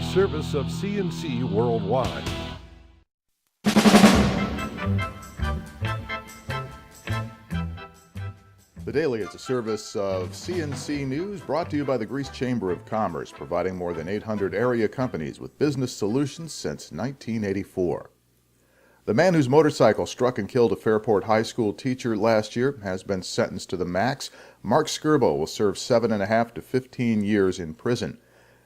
service of CNC Worldwide. The Daily is a service of CNC News brought to you by the Greece Chamber of Commerce, providing more than 800 area companies with business solutions since 1984. The man whose motorcycle struck and killed a Fairport High School teacher last year has been sentenced to the max. Mark Skirbo will serve 7.5 to 15 years in prison.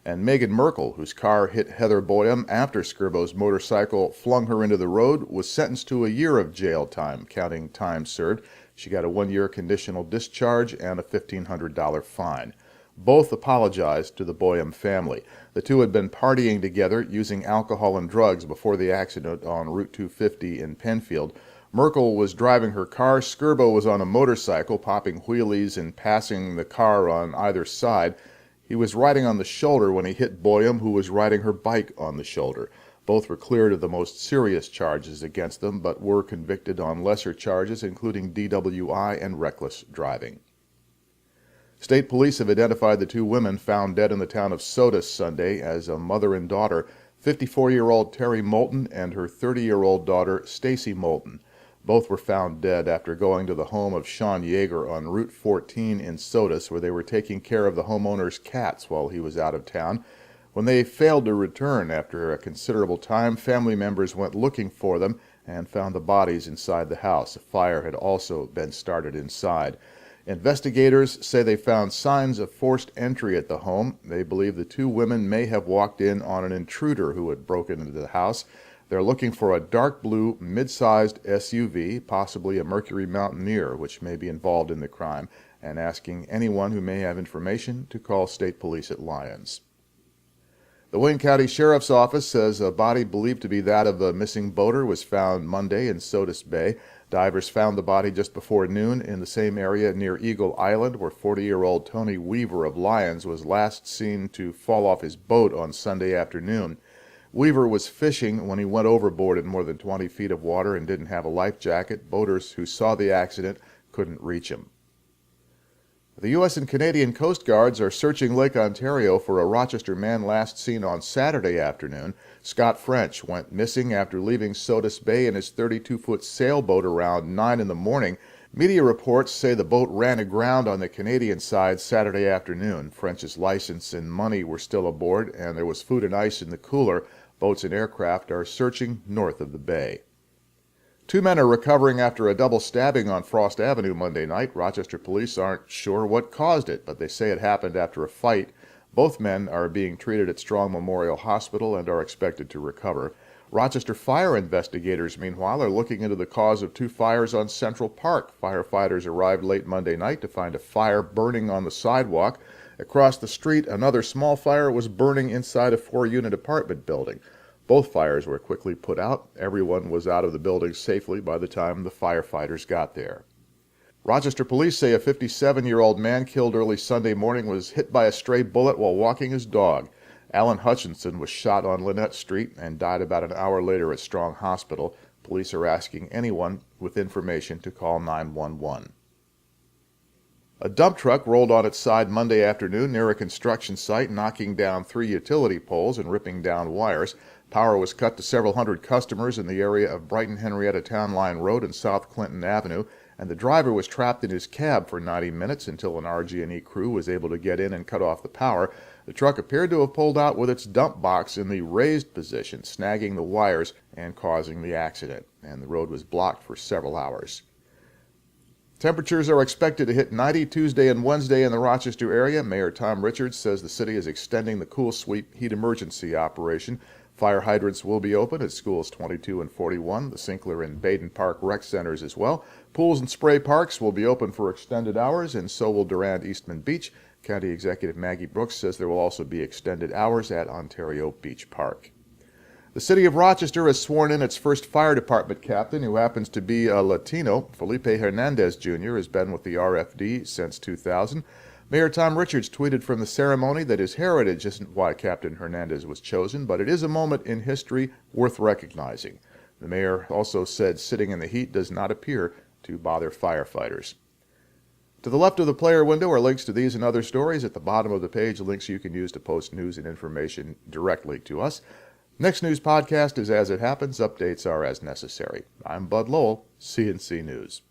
And Meghan Merkel, whose car hit Heather Boyum after Skirbo's motorcycle flung her into the road, was sentenced to a year of jail time, counting time served. She got a 1-year conditional discharge and a $1,500 fine. Both apologized to the Boyum family. The two had been partying together using alcohol and drugs before the accident on Route 250 in Penfield. Merkel was driving her car. Skirbo was on a motorcycle, popping wheelies and passing the car on either side. He was riding on the shoulder when he hit Boyum, who was riding her bike on the shoulder. Both were cleared of the most serious charges against them, but were convicted on lesser charges, including DWI and reckless driving. State police have identified the two women found dead in the town of Sodus Sunday as a mother and daughter, 54-year-old Terry Moulton and her 30-year-old daughter, Stacy Moulton. Both were found dead after going to the home of Sean Yeager on Route 14 in Sodus, where they were taking care of the homeowner's cats while he was out of town. When they failed to return after a considerable time, family members went looking for them and found the bodies inside the house. A fire had also been started inside. Investigators say they found signs of forced entry at the home. They believe the two women may have walked in on an intruder who had broken into the house. They're looking for a dark blue, mid-sized SUV, possibly a Mercury Mountaineer, which may be involved in the crime, and asking anyone who may have information to call state police at Lyons. The Wayne County Sheriff's Office says a body believed to be that of a missing boater was found Monday in Sodus Bay. Divers found the body just before noon in the same area near Eagle Island, where 40-year-old Tony Weaver of Lyons was last seen to fall off his boat on Sunday afternoon. Weaver was fishing when he went overboard in more than 20 feet of water and didn't have a life jacket. Boaters who saw the accident couldn't reach him. The U.S. and Canadian Coast Guards are searching Lake Ontario for a Rochester man last seen on Saturday afternoon. Scott French went missing after leaving Sodus Bay in his 32-foot sailboat around 9 in the morning. Media reports say the boat ran aground on the Canadian side Saturday afternoon. French's license and money were still aboard, and there was food and ice in the cooler. Boats and aircraft are searching north of the bay. Two men are recovering after a double stabbing on Frost Avenue Monday night. Rochester police aren't sure what caused it, but they say it happened after a fight. Both men are being treated at Strong Memorial Hospital and are expected to recover. Rochester fire investigators, meanwhile, are looking into the cause of two fires on Central Park. Firefighters arrived late Monday night to find a fire burning on the sidewalk. Across the street, another small fire was burning inside a 4-unit apartment building. Both fires were quickly put out. Everyone was out of the building safely by the time the firefighters got there. Rochester police say a 57-year-old man killed early Sunday morning was hit by a stray bullet while walking his dog. Alan Hutchinson was shot on Lynette Street and died about an hour later at Strong Hospital. Police are asking anyone with information to call 911. A dump truck rolled on its side Monday afternoon near a construction site, knocking down 3 utility poles and ripping down wires. Power was cut to several hundred customers in the area of Brighton-Henrietta Town Line Road and South Clinton Avenue, and the driver was trapped in his cab for 90 minutes until an RG&E crew was able to get in and cut off the power. The truck appeared to have pulled out with its dump box in the raised position, snagging the wires and causing the accident, and the road was blocked for several hours. Temperatures are expected to hit 90 Tuesday and Wednesday in the Rochester area. Mayor Tom Richards says the city is extending the Cool Sweep heat emergency operation. Fire hydrants will be open at schools 22 and 41, the Sinclair and Baden Park rec centers as well. Pools and spray parks will be open for extended hours, and so will Durand Eastman Beach. County Executive Maggie Brooks says there will also be extended hours at Ontario Beach Park. The city of Rochester has sworn in its first fire department captain, who happens to be a Latino. Felipe Hernandez Jr. has been with the RFD since 2000. Mayor Tom Richards tweeted from the ceremony that his heritage isn't why Captain Hernandez was chosen, but it is a moment in history worth recognizing. The mayor also said sitting in the heat does not appear to bother firefighters. To the left of the player window are links to these and other stories. At the bottom of the page, links you can use to post news and information directly to us. Next News Podcast is As It Happens. Updates are as necessary. I'm Bud Lowell, CNC News.